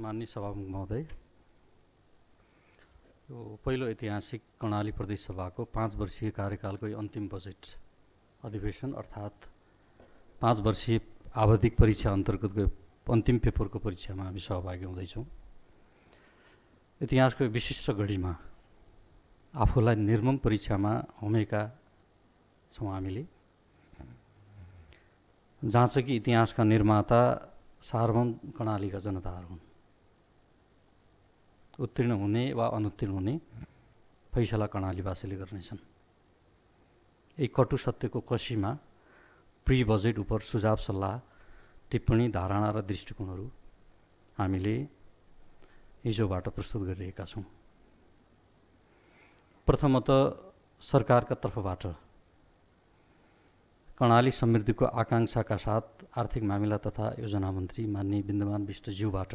माननीय सभामुख महोदय, यो पहिलो ऐतिहासिक कर्णाली प्रदेश सभाको 5 वर्षीय कार्यकालको अन्तिम बजेट अधिवेशन अर्थात् 5 वर्षीय आवधिक परीक्षा अन्तर्गतको अन्तिम पेपरको परीक्षामा हामी सहभागी हुँदैछौँ। इतिहासको विशिष्ट घडीमा आफूलाई निर्मम परीक्षामा होमेका छौँ हामीले, जहाँ चाहिँ कि इतिहासका निर्माता सार्वभौम कर्णालीका जनताहरू हुन्। उत्तीर्ण हुने वा अनुत्तीर्ण हुने फैसला कर्णालीवासीले गर्नेछन्। यही कटु सत्यको कसीमा प्री बजेट उप सुझाव सल्लाह टिप्पणी धारणा र दृष्टिकोणहरू हामीले हिजोबाट प्रस्तुत गरिरहेका छौँ। प्रथमतः सरकारका तर्फबाट कर्णाली समृद्धिको आकांक्षाका साथ आर्थिक मामिला तथा योजना मन्त्री माननीय बिन्दमान बिष्टज्यूबाट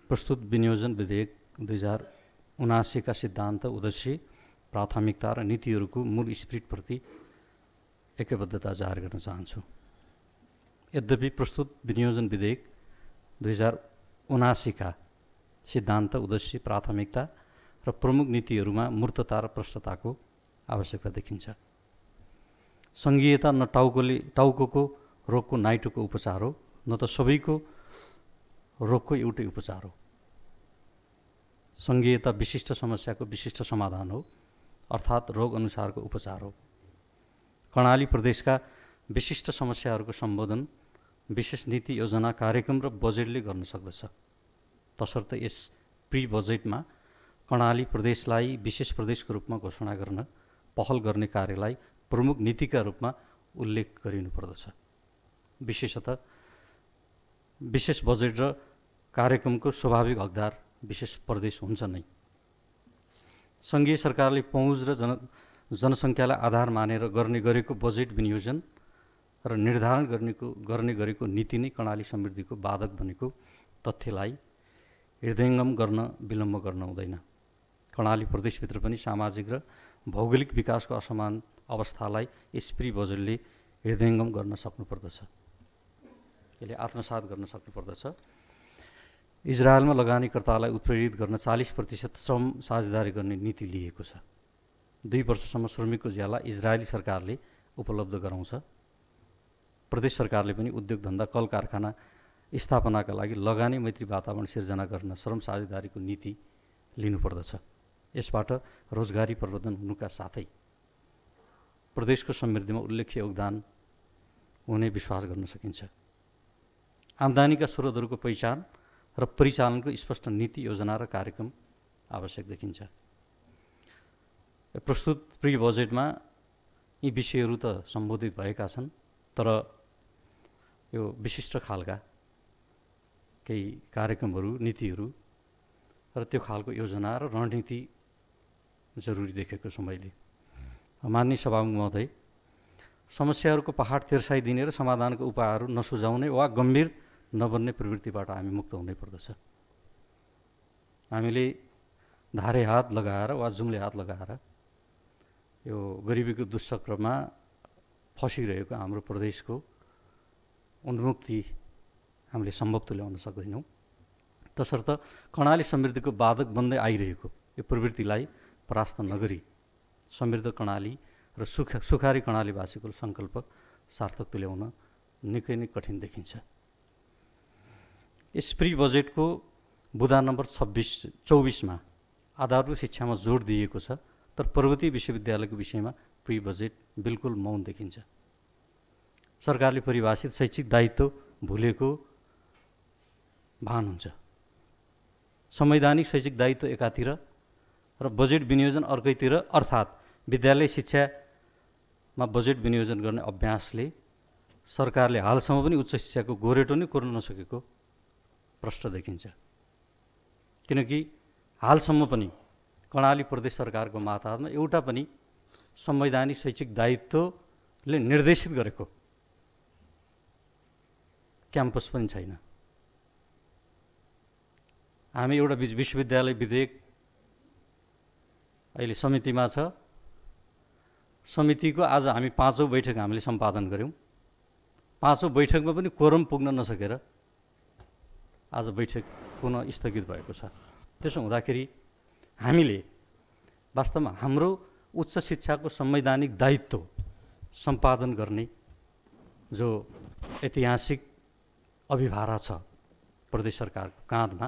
प्रस्तुत विनियोजन विधेयक 2079 का सिद्धान्त, उद्देश्य, प्राथमिकता र नीतिहरूको मूल स्पिरिटप्रति एकबद्धता जाहेर गर्न चाहन्छु। यद्यपि प्रस्तुत विनियोजन विधेयक 2079 का सिद्धान्त, उद्देश्य, प्राथमिकता र प्रमुख नीतिहरूमा मूर्तता र प्रष्टताको आवश्यकता देखिन्छ। सङ्घीयता न टाउको रोगको नाइटोको उपचार हो, न त सबैको रोगको एउटै उपचार हो। सङ्घीयता विशिष्ट समस्याको विशिष्ट समाधान हो, अर्थात् रोग अनुसारको उपचार हो। कर्णाली प्रदेशका विशिष्ट समस्याहरूको सम्बोधन विशेष नीति, योजना, कार्यक्रम र बजेटले गर्न सक्दछ। तसर्थ यस प्री बजेटमा कर्णाली प्रदेशलाई विशेष प्रदेशको रूपमा घोषणा गर्न पहल गर्ने कार्यलाई प्रमुख नीतिका रूपमा उल्लेख गरिनुपर्दछ। विशेषतः विशेष बजेट र कार्यक्रमको स्वाभाविक हकदार विशेष प्रदेश हुन्छ नै। सङ्घीय सरकारले पहुँच र जनसङ्ख्यालाई आधार मानेर गर्ने गरेको बजेट विनियोजन र निर्धारण गर्ने गरेको नीति नै कर्णाली समृद्धिको बाधक बनेको तथ्यलाई हृदयङ्गम गर्न विलम्ब गर्न हुँदैन। कर्णाली प्रदेशभित्र पनि सामाजिक र भौगोलिक विकासको असमान अवस्थालाई यस प्री बजेटले हृदयङ्गम गर्न सक्नुपर्दछ, यसले आत्मसात गर्न सक्नुपर्दछ। इजरायलमा लगानीकर्तालाई उत्प्रेरित गर्न 40% श्रम साझेदारी गर्ने नीति लिएको छ। 2 वर्षसम्म श्रमिकको ज्याला इजरायली सरकारले उपलब्ध गराउँछ। प्रदेश सरकारले पनि उद्योग धन्दा, कल कारखाना स्थापनाका लागि लगानी मैत्री वातावरण सिर्जना गर्न श्रम साझेदारीको नीति लिनुपर्दछ। यसबाट रोजगारी प्रवर्धन हुनुका साथै प्रदेशको समृद्धिमा उल्लेख्य योगदान हुने विश्वास गर्न सकिन्छ। आम्दानीका स्रोतहरूको पहिचान र परिचालनको स्पष्ट नीति, योजना र कार्यक्रम आवश्यक देखिन्छ। प्रस्तुत प्री बजेटमा यी विषयहरू त सम्बोधित भएका छन्, तर यो विशिष्ट खालका केही कार्यक्रमहरू, नीतिहरू र त्यो खालको योजना र रणनीति जरुरी देखेको छु मैले। माननीय सभामुख महोदय, समस्याहरूको पहाड तिर्साइदिने र समाधानको उपायहरू नसुझाउने वा गम्भीर नबन्ने प्रवृत्तिबाट हामी मुक्त हुनै पर्दछ। हामीले धारे हात लगाएर वा जुम्ले हात लगाएर यो गरिबीको दुष्चक्रमा फसिरहेको हाम्रो प्रदेशको उन्मुक्ति हामीले सम्भव तुल्याउन सक्दैनौँ। तसर्थ कर्णाली समृद्धिको बाधक बन्दै आइरहेको यो प्रवृत्तिलाई परास्त नगरी समृद्ध कर्णाली र सुखारी कर्णालीवासीको सङ्कल्प सार्थक तुल्याउन निकै नै कठिन देखिन्छ। यस प्री बजेटको बुँदा नम्बर 24मा आधारभूत शिक्षामा जोड दिएको छ, तर पर्वतीय विश्वविद्यालयको विषयमा प्री बजेट बिल्कुल मौन देखिन्छ। सरकारले परिभाषित शैक्षिक दायित्व भुलेको भान हुन्छ। संवैधानिक शैक्षिक दायित्व एकातिर र बजेट विनियोजन अर्कैतिर, अर्थात् विद्यालय शिक्षामा बजेट विनियोजन गर्ने अभ्यासले सरकारले हालसम्म पनि उच्च शिक्षाको गोरेटो नै कोर्न नसकेको प्रश्न देखिन्छ। किनकि हालसम्म पनि कर्णाली प्रदेश सरकारको मातहतमा एउटा पनि संवैधानिक शैक्षिक दायित्वले निर्देशित गरेको क्याम्पस पनि छैन। हामी एउटा विश्वविद्यालय विधेयक अहिले समितिमा छ। समितिको आज हामी 5औं बैठक हामीले सम्पादन गऱ्यौँ। 5औं बैठकमा पनि कोरम पुग्न नसकेर आज बैठक पुनः स्थगित भएको छ। त्यसो हुँदाखेरि हामीले वास्तवमा हाम्रो उच्च शिक्षाको संवैधानिक दायित्व सम्पादन गर्ने जो ऐतिहासिक अभिभारा छ प्रदेश सरकारको काँधमा,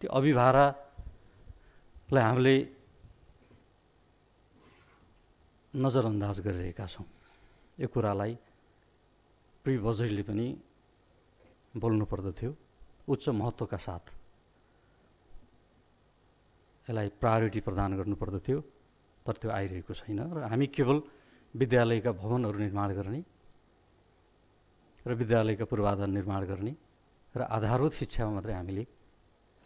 त्यो अभिभारालाई हामीले नजरअन्दाज गरिरहेका छौँ। यो कुरालाई प्री बजेटले पनि बोल्नु पर्दथ्यो, उच्च महत्त्वका साथ यसलाई प्रायोरिटी प्रदान गर्नु पर्दथ्यो, तर त्यो आइरहेको छैन। र हामी केवल विद्यालयका भवनहरू निर्माण गर्ने र विद्यालयका पूर्वाधार निर्माण गर्ने र आधारभूत शिक्षामा मात्रै हामीले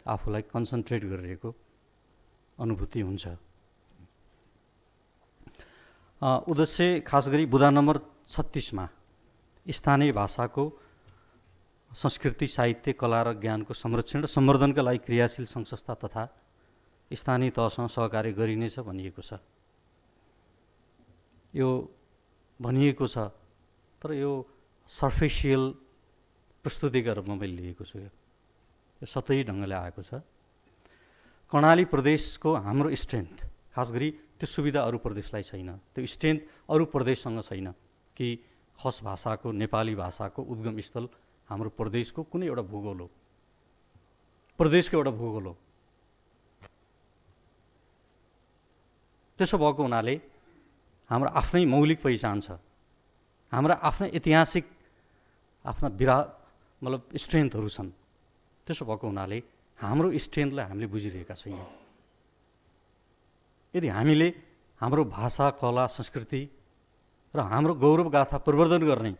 आफूलाई कन्सन्ट्रेट गरिरहेको अनुभूति हुन्छ। उद्देश्य खास गरी बुँदा नम्बर 36 मा स्थानीय भाषाको संस्कृति, साहित्य, कला र ज्ञानको संरक्षण र सम्वर्धनका लागि क्रियाशील सङ्घ संस्था तथा स्थानीय तहसँग सहकार्य गरिनेछ भनिएको छ। यो भनिएको छ, तर यो सर्फेसियल प्रस्तुतिका रूपमा मैले लिएको छु। यो सतही ढङ्गले आएको छ। कर्णाली प्रदेशको हाम्रो स्ट्रेन्थ, खास गरी त्यो सुविधा अरू प्रदेशलाई छैन, त्यो स्ट्रेन्थ अरू प्रदेशसँग छैन कि खस भाषाको, नेपाली भाषाको उद्गम स्थल हाम्रो प्रदेशको कुनै एउटा भूगोल हो, प्रदेशको एउटा भूगोल हो। त्यसो भएको हुनाले हाम्रो आफ्नै मौलिक पहिचान छ, हाम्रा आफ्नै ऐतिहासिक आफ्ना मतलब स्ट्रेन्थहरू छन्। त्यसो भएको हुनाले हाम्रो स्ट्रेन्थलाई हामीले बुझिरहेका छैनौँ। यदि हामीले हाम्रो भाषा, कला, संस्कृति र हाम्रो गौरव गाथा प्रवर्धन गर्ने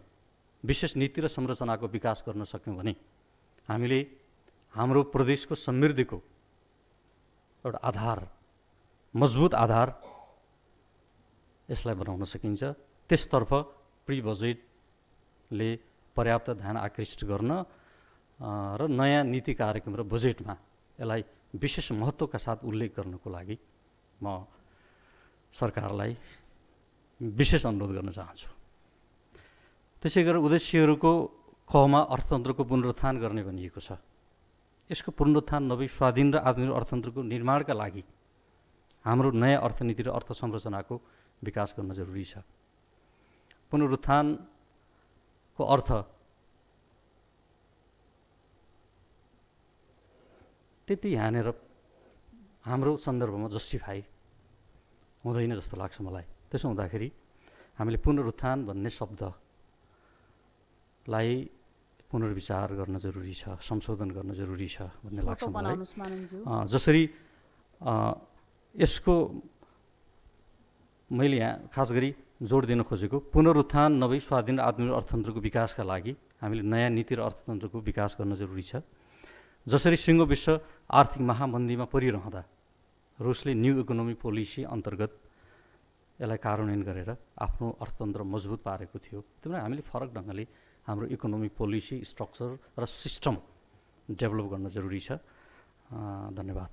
विशेष नीति र संरचनाको विकास गर्न सक्यौँ भने हामीले हाम्रो प्रदेशको समृद्धिको एउटा आधार, मजबुत आधार यसलाई बनाउन सकिन्छ। त्यसतर्फ प्री बजेटले पर्याप्त ध्यान आकृष्ट गर्न र नयाँ नीति कार्यक्रम र बजेटमा यसलाई विशेष महत्त्वका साथ उल्लेख गर्नको लागि म सरकारलाई विशेष अनुरोध गर्न चाहन्छु। त्यसै गरेर उद्देश्यहरूको कमा अर्थतन्त्रको पुनरुत्थान गर्ने भनिएको छ। यसको पुनरुत्थान नभई स्वाधीन र आत्मनिर्भर अर्थतन्त्रको निर्माणका लागि हाम्रो नयाँ अर्थनीति र अर्थ संरचनाको विकास गर्न जरुरी छ। पुनरुत्थानको अर्थ त्यति यहाँनिर हाम्रो सन्दर्भमा जस्टिफाई हुँदैन जस्तो लाग्छ मलाई। त्यसो हुँदाखेरि हामीले पुनरुत्थान भन्ने शब्दलाई पुनर्विचार गर्न जरुरी छ, संशोधन गर्न जरुरी छ भन्ने लाग्छ मलाई। जसरी यसको मैले यहाँ खास गरी जोड दिन खोजेको पुनरुत्थान नभई स्वाधीन आत्मनिर्भर अर्थतन्त्रको विकासका लागि हामीले नयाँ नीति र अर्थतन्त्रको विकास गर्न जरुरी छ। जसरी सिङ्गो विश्व आर्थिक महामन्दीमा परिरहँदा रुसले न्यू इकोनोमिक पोलिसी अन्तर्गत यसलाई कार्यान्वयन गरेर आफ्नो अर्थतन्त्र मजबुत पारेको थियो, त्यही हामीले फरक ढङ्गले हाम्रो इकोनोमिक पोलिसी, स्ट्रक्चर र सिस्टम डेभलप गर्न जरुरी छ। धन्यवाद।